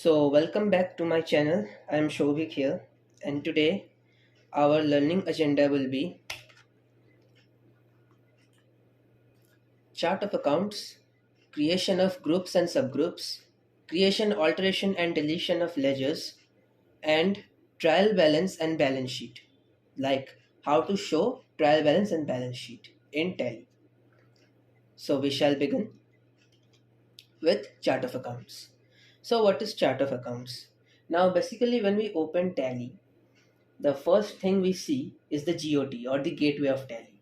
Welcome back to my channel. I am Shovik here, and today our learning agenda will be chart of accounts, creation of groups and subgroups, creation, alteration, and deletion of ledgers, and trial balance and balance sheet. Like how to show trial balance and balance sheet in Tally. So, we shall begin with chart of accounts. So, what is chart of accounts? Now, basically, when we open Tally, the first thing we see is the GOT or the gateway of Tally.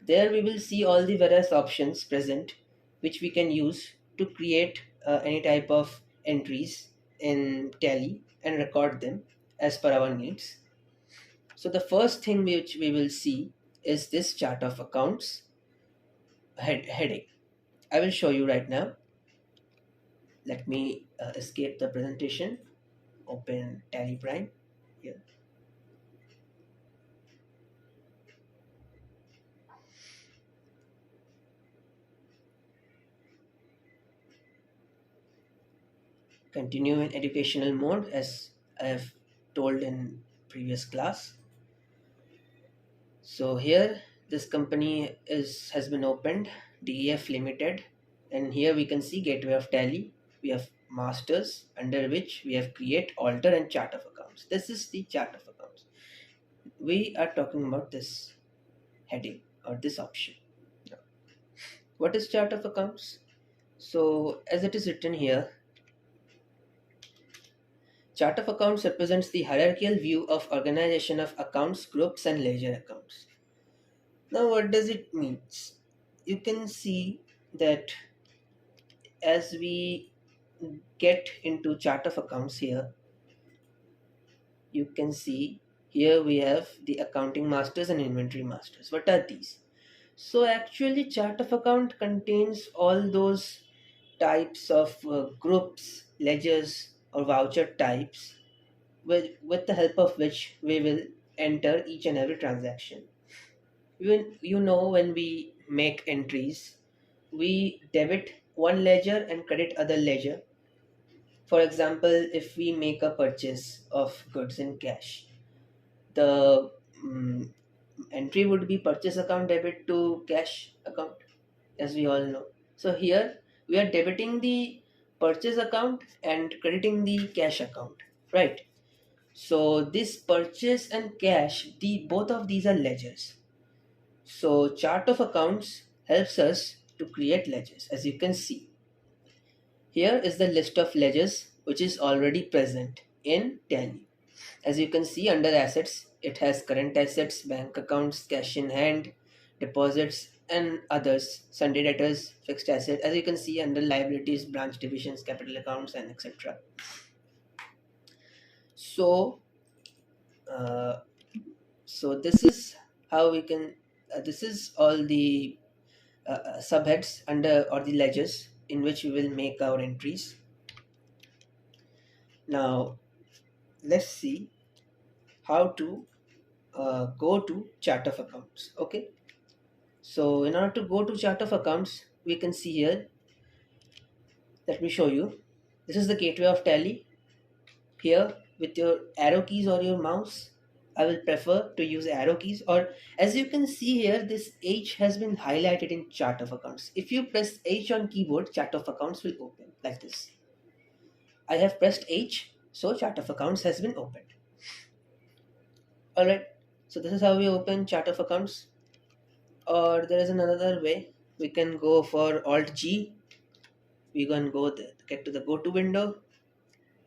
There we will see all the various options present which we can use to create any type of entries in Tally and record them as per our needs. So the first thing which we will see is this chart of accounts heading. I will show you right now. Let me escape the presentation, open Tally Prime here. Continue in educational mode as I have told in previous class. So here this company has been opened, DEF Limited, and here we can see gateway of Tally. We have masters under which we have create, alter and chart of accounts. This is the chart of accounts. We are talking about this heading or this option. Now, what is chart of accounts? So as it is written here, chart of accounts represents the hierarchical view of organization of accounts, groups and ledger accounts. Now what does it mean? You can see that as we get into chart of accounts here, you can see here we have the accounting masters and inventory masters. What are these? So actually chart of account contains all those types of groups, ledgers or voucher types with the help of which we will enter each and every transaction. Even when we make entries, we debit one ledger and credit other ledger. For example, if we make a purchase of goods in cash, the entry would be purchase account debit to cash account, as we all know. So here we are debiting the purchase account and crediting the cash account, right? So this purchase and cash, the both of these are ledgers. So chart of accounts helps us to create ledgers. As you can see, here is the list of ledgers which is already present in Tally. As you can see under assets, it has current assets, bank accounts, cash in hand, deposits and others, sundry debtors, fixed asset. As you can see under liabilities, branch divisions, capital accounts and etc. So, uh, so this is how we can, this is all the subheads under or the ledgers in which we will make our entries. Now let's see how to go to chart of accounts. Okay, so in order to go to chart of accounts, we can see here, let me show you. This is the gateway of Tally. Here with your arrow keys or your mouse, I will prefer to use arrow keys, or as you can see here, this H has been highlighted in chart of accounts. If you press H on keyboard, chart of accounts will open like this. I have pressed H, so chart of accounts has been opened. Alright, so this is how we open chart of accounts. Or there is another way. We can go for Alt G. We can get to the go to window.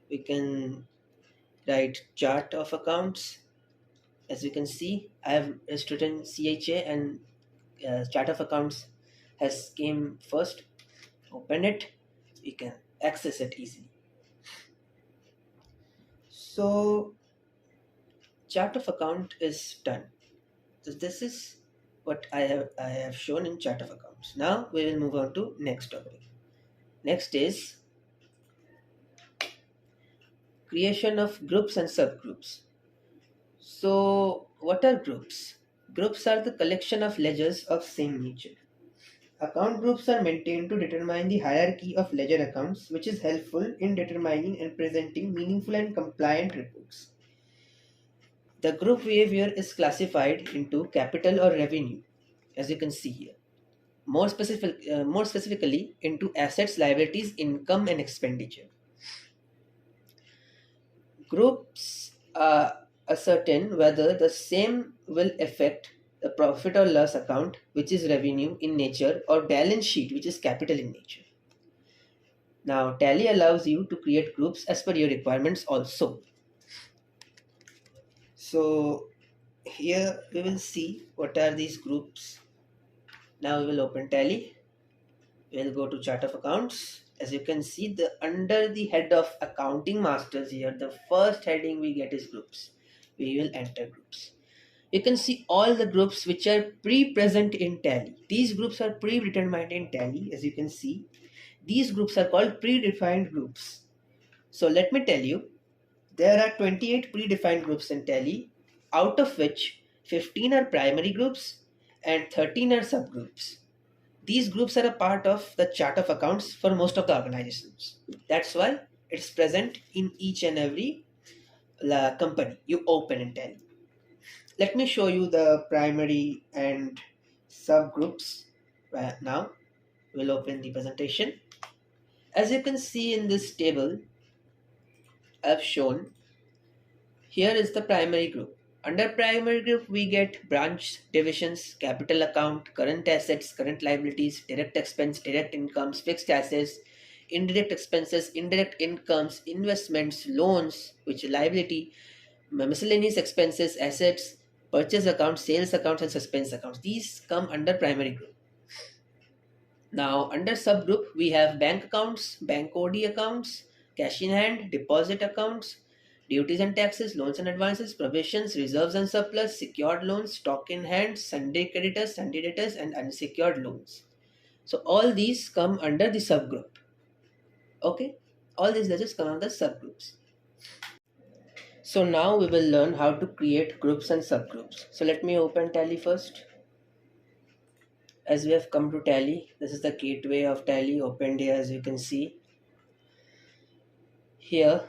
We can write chart of accounts. As you can see, I have written CHA and chart of accounts has came first. Open it. We can access it easily. So chart of account is done. So this is what I have shown in chart of accounts. Now we will move on to next topic. Next is creation of groups and subgroups. So what are groups? Groups are the collection of ledgers of same nature. Account groups are maintained to determine the hierarchy of ledger accounts, which is helpful in determining and presenting meaningful and compliant reports. The group behavior is classified into capital or revenue, as you can see here. More specifically into assets, liabilities, income, and expenditure. Groups ascertain whether the same will affect the profit or loss account, which is revenue in nature, or balance sheet, which is capital in nature. Now, Tally allows you to create groups as per your requirements also. So, here we will see what are these groups. Now we will open Tally. We'll go to chart of accounts. As you can see, the under the head of accounting masters here, the first heading we get is groups. We will enter groups. You can see all the groups which are pre-present in Tally. These groups are predetermined in Tally. As you can see, these groups are called predefined groups. So let me tell you, there are 28 predefined groups in Tally, out of which 15 are primary groups and 13 are subgroups. These groups are a part of the chart of accounts for most of the organizations. That's why it's present in each and every company you open in Tally. Let me show you the primary and subgroups. Now we'll open the presentation. As you can see in this table, I've shown here is the primary group. Under primary group, we get branch, divisions, capital account, current assets, current liabilities, direct expense, direct incomes, fixed assets, indirect expenses, indirect incomes, investments, loans, which liability, miscellaneous expenses, assets, purchase accounts, sales accounts, and suspense accounts. These come under primary group. Now, under subgroup, we have bank accounts, bank OD accounts, cash in hand, deposit accounts, duties and taxes, loans and advances, provisions, reserves and surplus, secured loans, stock in hand, sundry creditors, sundry debtors, and unsecured loans. So all these come under the subgroup. Okay, all these ledgers come under subgroups. So now we will learn how to create groups and subgroups. So let me open Tally first. As we have come to Tally, this is the gateway of Tally opened here. As you can see here,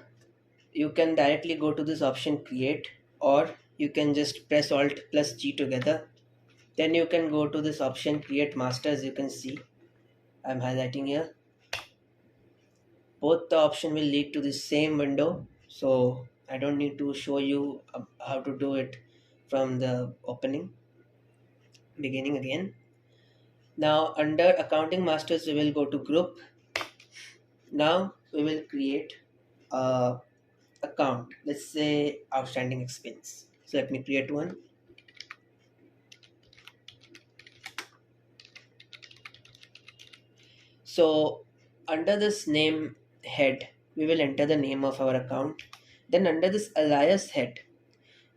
you can directly go to this option create, or you can just press alt plus G together. Then you can go to this option create master. As you can see, I'm highlighting here. Both the option will lead to the same window, so I don't need to show you how to do it from the beginning again. Now under accounting masters, we will go to group. Now we will create a account. Let's say outstanding expense. So let me create one. So under this name head, we will enter the name of our account. Then under this alias head,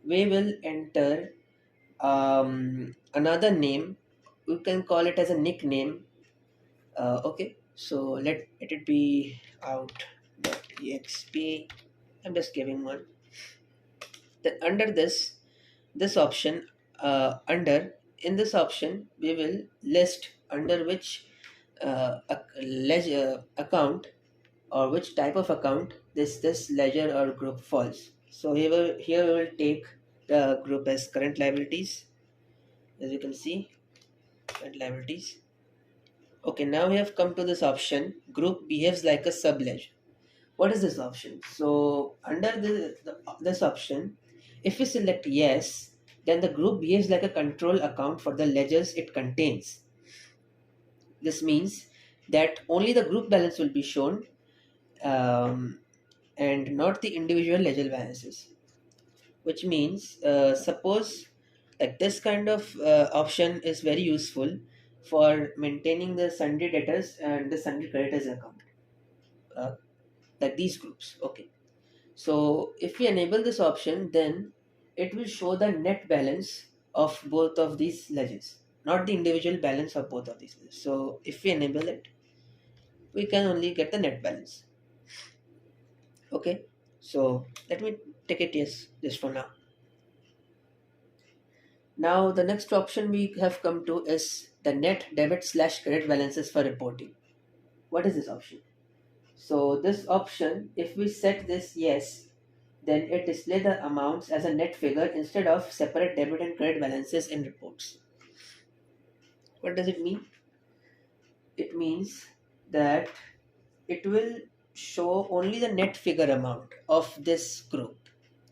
we will enter another name. We can call it as a nickname. Okay, so let it be out.exp. I'm just giving one. Then under this option, in this option, we will list under which account or which type of account this ledger or group falls. So here we will take the group as current liabilities. As you can see, current liabilities. Okay, now we have come to this option, group behaves like a sub ledger. What is this option? So under this option, if we select yes, then the group behaves like a control account for the ledgers it contains. This means that only the group balance will be shown and not the individual ledger balances. Which means, suppose like this kind of option is very useful for maintaining the sundry debtors and the sundry creditors account, uh, like these groups. Okay. So if we enable this option, then it will show the net balance of both of these ledgers, not the individual balance of both of these ledgers. So if we enable it, we can only get the net balance. Okay, so let me take it yes just for now. Now the next option we have come to is the net debit slash credit balances for reporting. What is this option? So this option, if we set this yes, then it displays the amounts as a net figure instead of separate debit and credit balances in reports. What does it mean? It means that it will show only the net figure amount of this group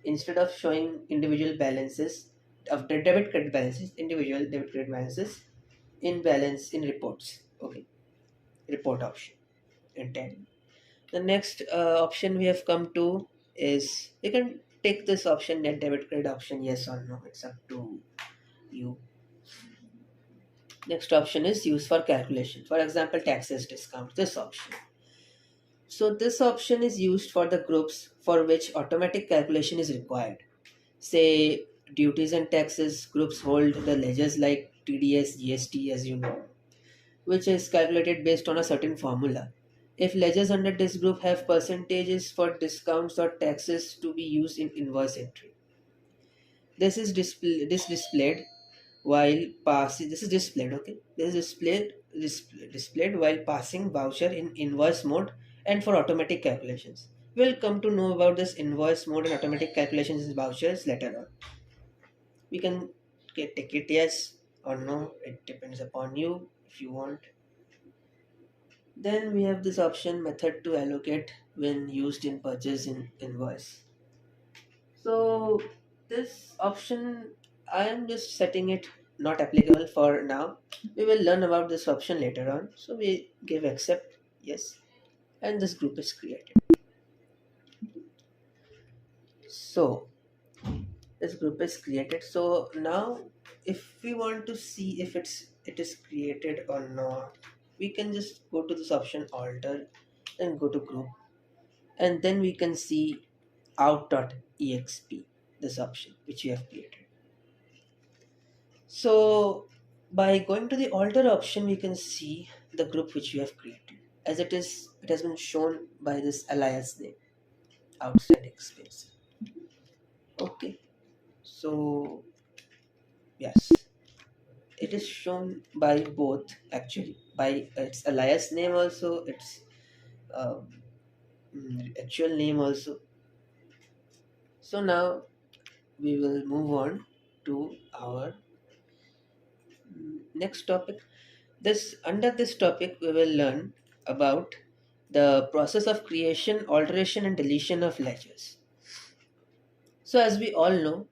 instead of showing individual balances of the debit credit balances, individual debit credit balances in balance in reports. Okay, report option entirely. The next option we have come to is you can take this option net debit credit option yes or no. It's up to you. Next option is used for calculation. For example, taxes discount. This option. So this option is used for the groups for which automatic calculation is required. Say duties and taxes groups hold the ledgers like TDS, GST as you know, which is calculated based on a certain formula. If ledgers under this group have percentages for discounts or taxes to be used in invoice entry. This displayed while passing this is displayed okay this is displayed while passing voucher in invoice mode and for automatic calculations. We'll come to know about this invoice mode and automatic calculations in vouchers later on. We can take it yes or no, it depends upon you if you want. Then we have this option method to allocate when used in purchase in invoice. So this option, I am just setting it not applicable for now. We will learn about this option later on. So we give accept, yes, and this group is created. So this group is created. So now if we want to see if it is created or not, we can just go to this option alter and go to group, and then we can see out.exp, this option which we have created. So by going to the alter option, we can see the group which we have created. As it is, it has been shown by this alias name, outstanding expense. Okay, so yes, it is shown by both actually, by its alias name also, its um, actual name also. So now we will move on to our next topic. This under this topic we will learn about the process of creation, alteration and deletion of ledgers. So as we all know,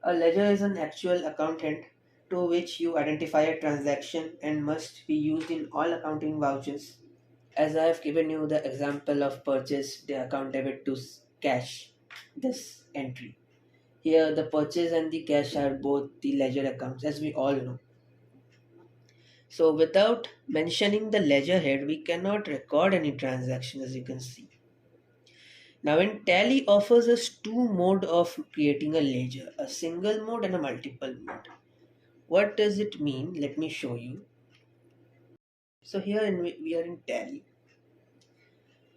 a ledger is an actual accountant to which you identify a transaction and must be used in all accounting vouchers. As I have given you the example of purchase, the account debit to cash, this entry. Here the purchase and the cash are both the ledger accounts as we all know. So without mentioning the ledger head, we cannot record any transaction as you can see. Now in Tally offers us two mode of creating a ledger, a single mode and a multiple mode. What does it mean? Let me show you. So here we are in Tally.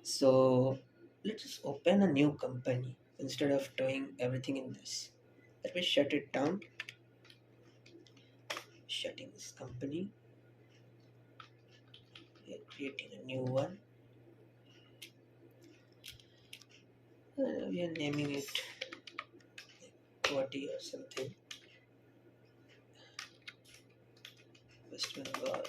So let's just open a new company instead of doing everything in this. Let me shut it down. Shutting this company. We are creating a new one. We are naming it Guwahati or something. West Bengal.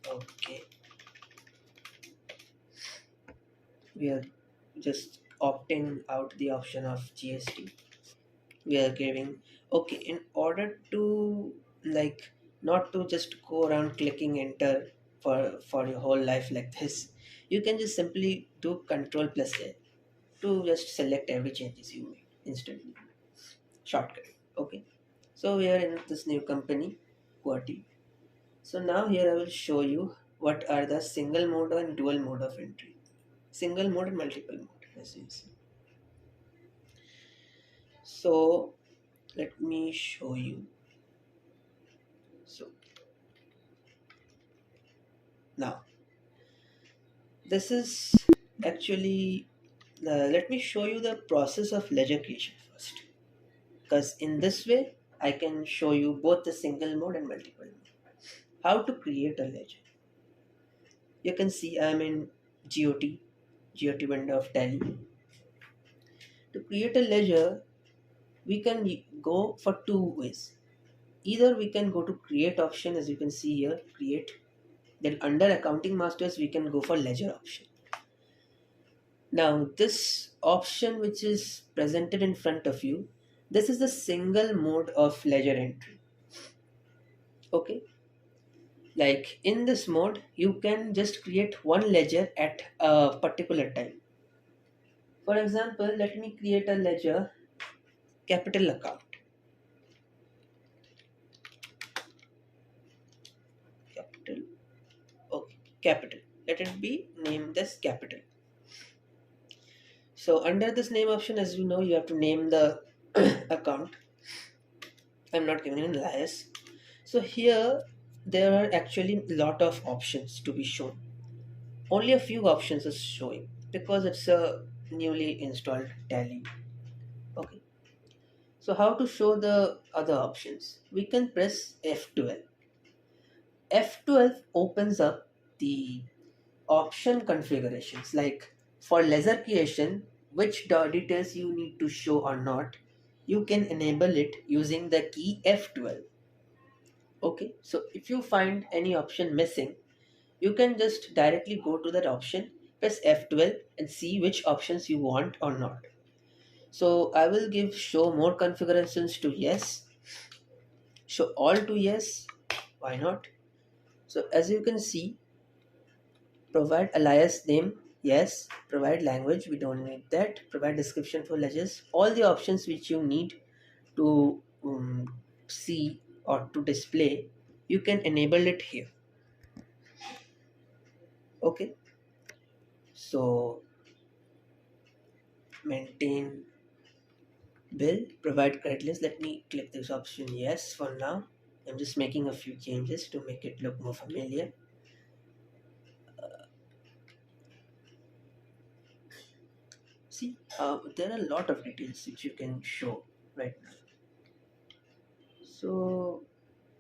Okay. We are just opting out the option of GST. We are giving okay in order to like not to just go around clicking enter for your whole life like this. You can just simply do Control plus A to just select every changes you made instantly. Shortcut. Okay. So we are in this new company, Guwahati. So now here I will show you what are the single mode and dual mode of entry. Single mode and multiple mode as you see. So let me show you. So now this is actually Let me show you the process of ledger creation first, because in this way I can show you both the single mode and multiple mode. How to create a ledger? You can see I'm in GOT window of Tally. To create a ledger, we can go for two ways. Either we can go to create option, as you can see here, create. Then under accounting masters, we can go for ledger option. Now this option which is presented in front of you, this is the single mode of ledger entry. Okay, like in this mode, you can just create one ledger at a particular time. For example, let me create a ledger capital account. Capital, okay, capital. Let it be named as capital. So under this name option, as you know, you have to name the account. I'm not giving an alias. So here there are actually a lot of options to be shown. Only a few options is showing because it's a newly installed Tally. Okay. So how to show the other options? We can press F12. F12 opens up the option configurations, like for ledger creation, which details you need to show or not. You can enable it using the key F12. Okay, so if you find any option missing, you can just directly go to that option, press F12 and see which options you want or not. So I will give show more configurations to yes, show all to yes, why not? So as you can see, provide alias name, yes, provide language, we don't need that, provide description for ledgers, all the options which you need to see or to display, you can enable it here. Okay, so maintain bill, provide credit list. Let me click this option yes for now. I'm just making a few changes to make it look more familiar. See, there are a lot of details which you can show right now. So,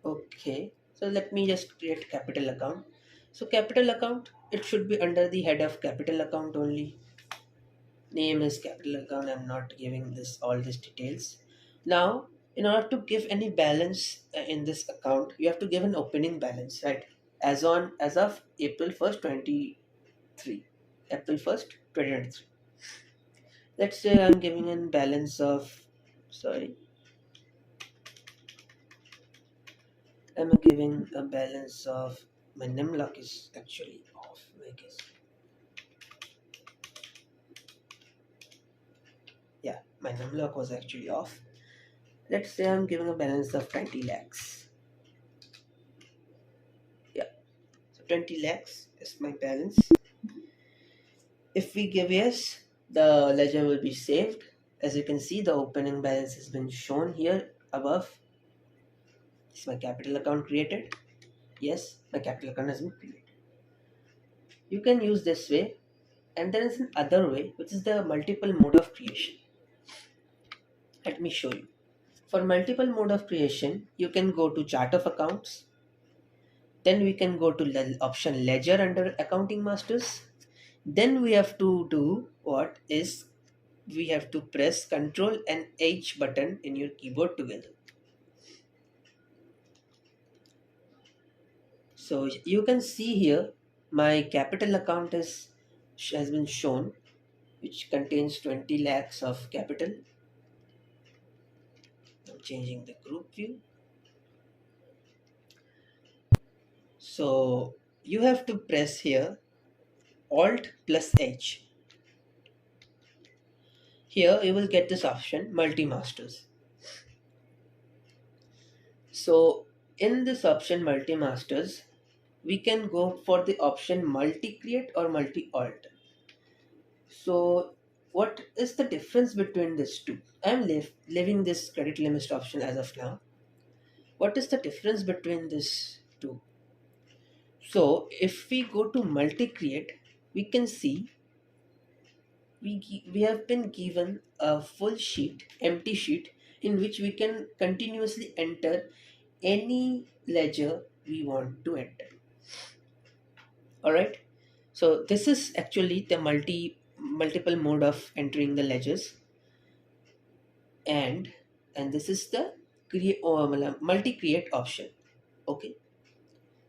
okay. So let me just create capital account. So capital account, it should be under the head of capital account only. Name is capital account. I'm not giving this all these details. Now, in order to give any balance in this account, you have to give an opening balance, right? As of April 1st, 23. April 1st, 2023. Let's say I'm giving a balance of, sorry, I'm giving a balance of, my num lock is actually off, I guess. Yeah, my num lock was actually off. Let's say I'm giving a balance of 20 lakhs. Yeah, so 20 lakhs is my balance. If we give yes, the ledger will be saved. As you can see, the opening balance has been shown here above. Is my capital account created? Yes, my capital account has been created. You can use this way, and there is an other way, which is the multiple mode of creation. Let me show you. For multiple mode of creation, you can go to chart of accounts. Then we can go to option ledger under accounting masters. Then we have to do what is, we have to press Ctrl and H button in your keyboard together. So you can see here my capital account has been shown, which contains 20 lakhs of capital. I'm changing the group view. So you have to press here Alt plus H. Here you will get this option multi-masters. So in this option multi-masters, we can go for the option multi-create or multi-alt. So what is the difference between these two? I'm leaving this credit limit option as of now. What is the difference between these two? So if we go to multi-create, we can see we have been given a full sheet, empty sheet, in which we can continuously enter any ledger we want to enter. All right. So this is actually the multiple mode of entering the ledgers, and this is the create or multi create option. Okay.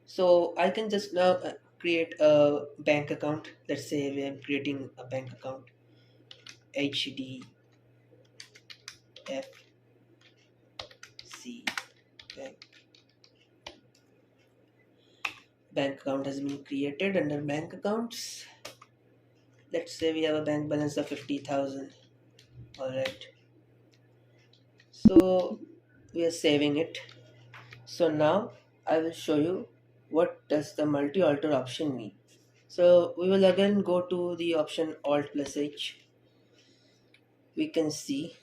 So I can just now create a bank account. Let's say we are creating a bank account, HDFC bank. Bank account has been created. Under bank accounts, let's say we have a bank balance of 50,000. All right. So we are saving it. So now I will show you what does the multi-alter option mean. So we will again go to the option Alt plus H. We can see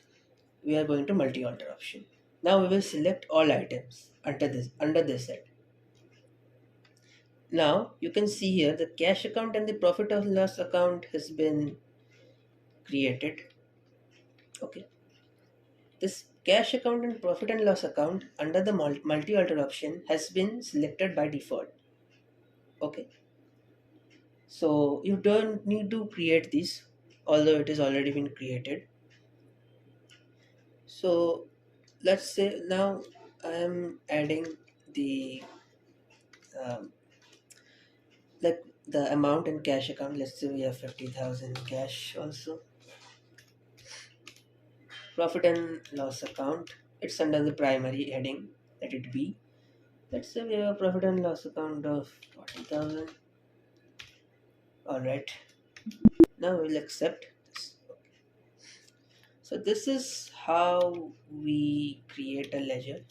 we are going to multi-alter option. Now we will select all items under this head. Now you can see here the cash account and the profit or loss account has been created. Okay. This cash account and profit and loss account under the multi-alter option has been selected by default. Okay. So you don't need to create this, although it has already been created. So let's say now I am adding the um, like the amount in cash account. Let's say we have 50,000 cash also. Profit and loss account, it's under the primary heading. Let it be. Let's say we have a profit and loss account of 40,000. All right. Now we'll accept this. So this is how we create a ledger,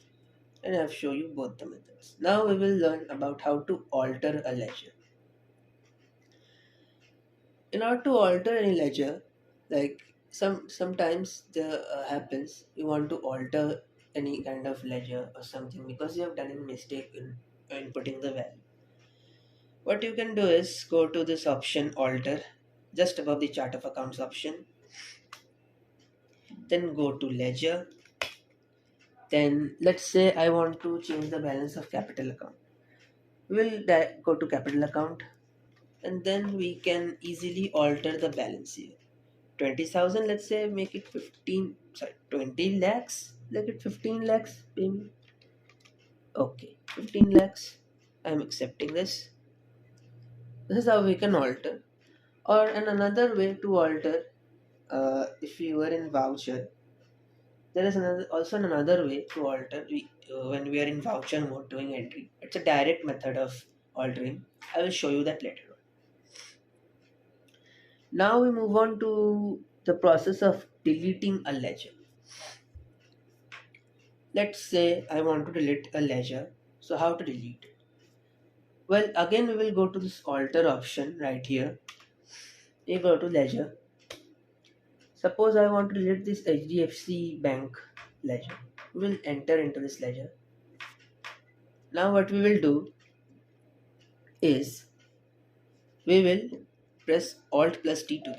and I've shown you both the methods. Now we will learn about how to alter a ledger. In order to alter any ledger, like sometimes there happens you want to alter any kind of ledger or something because you have done a mistake in inputting the value. What you can do is go to this option alter just above the chart of accounts option, then go to ledger. Then let's say I want to change the balance of capital account. We'll go to capital account, and then we can easily alter the balance here. 20,000, let's say make it 15, sorry, 20 lakhs, make it 15 lakhs payment. Okay, 15 lakhs. I'm accepting this. This is how we can alter. Or another way to alter, if you were in voucher, there is another way to alter when we are in voucher mode doing entry. It's a direct method of altering. I will show you that later on. Now we move on to the process of deleting a ledger. Let's say I want to delete a ledger. So how to delete it? Well, again we will go to this alter option right here. We go to ledger. Suppose I want to delete this HDFC bank ledger. We will enter into this ledger. Now what we will do is we will press Alt plus D together.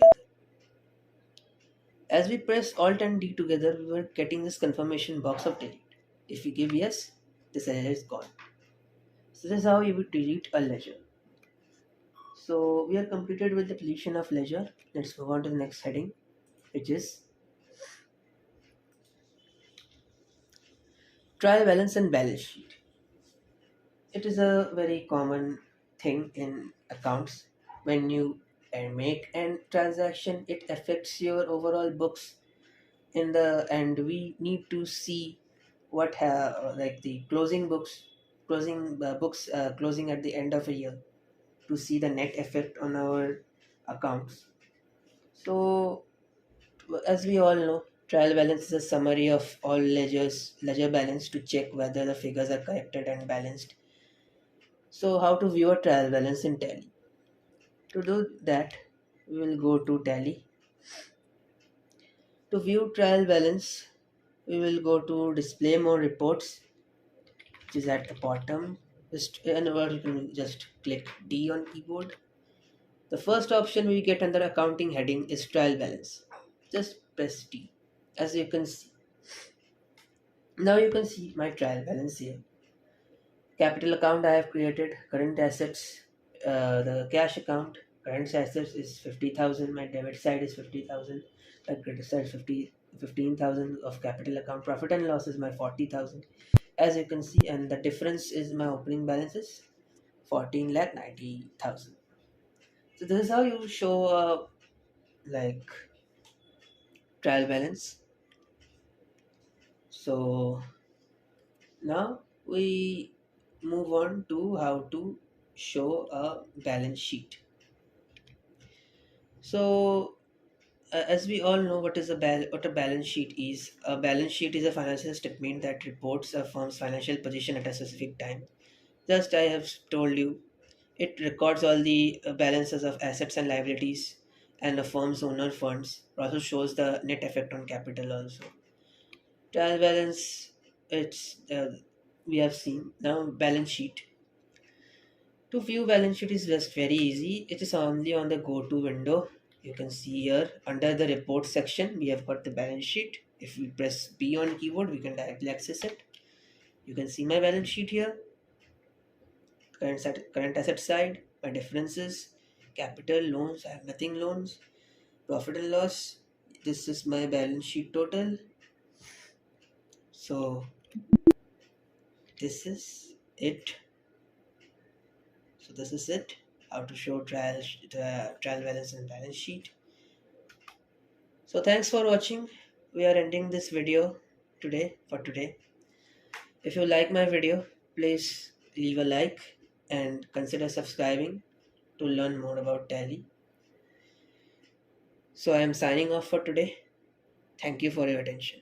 As we press Alt and D together, we were getting this confirmation box of delete. If we give yes, this ledger is gone. So this is how you would delete a ledger. So we are completed with the deletion of ledger. Let's move on to the next heading, which is trial balance and balance sheet. It is a very common thing in accounts. When you make an transaction, it affects your overall books in the and we need to see what like the closing books closing at the end of a year to see the net effect on our accounts. So as we all know, trial balance is a summary of all ledger balance to check whether the figures are corrected and balanced. So how to view a trial balance in Tally? To do that, we will go to Tally. To view trial balance, we will go to display more reports, which is at the bottom. Just and or you can just click D on keyboard. The first option we get under accounting heading is trial balance. Just press T. As you can see, now you can see my trial balance here. Capital account I have created, current assets, the cash account, current assets is 50,000, my debit side is 50,000, my credit side 15,000 of capital account, profit and loss is my 40,000. As you can see, and the difference is my opening balance is 14 lakh 90,000. So this is how you show like trial balance. So now we move on to how to show a balance sheet. So as we all know, what a balance sheet is. A balance sheet is a financial statement that reports a firm's financial position at a specific time. Just I have told you, it records all the balances of assets and liabilities and the firm's owner funds. It also shows the net effect on capital also. Trial balance, it's we have seen. Now balance sheet. To view balance sheet is just very easy. It is only on the go to window. You can see here under the report section we have got the balance sheet. If we press B on keyboard, we can directly access it. You can see my balance sheet here. Current asset side, my differences, capital, loans, I have nothing loans, profit and loss. This is my balance sheet total. So this is it. So this is it. How to show trial balance and balance sheet. So thanks for watching. We are ending this video today. If you like my video, please leave a like and consider subscribing to learn more about Tally. So I am signing off for today. Thank you for your attention.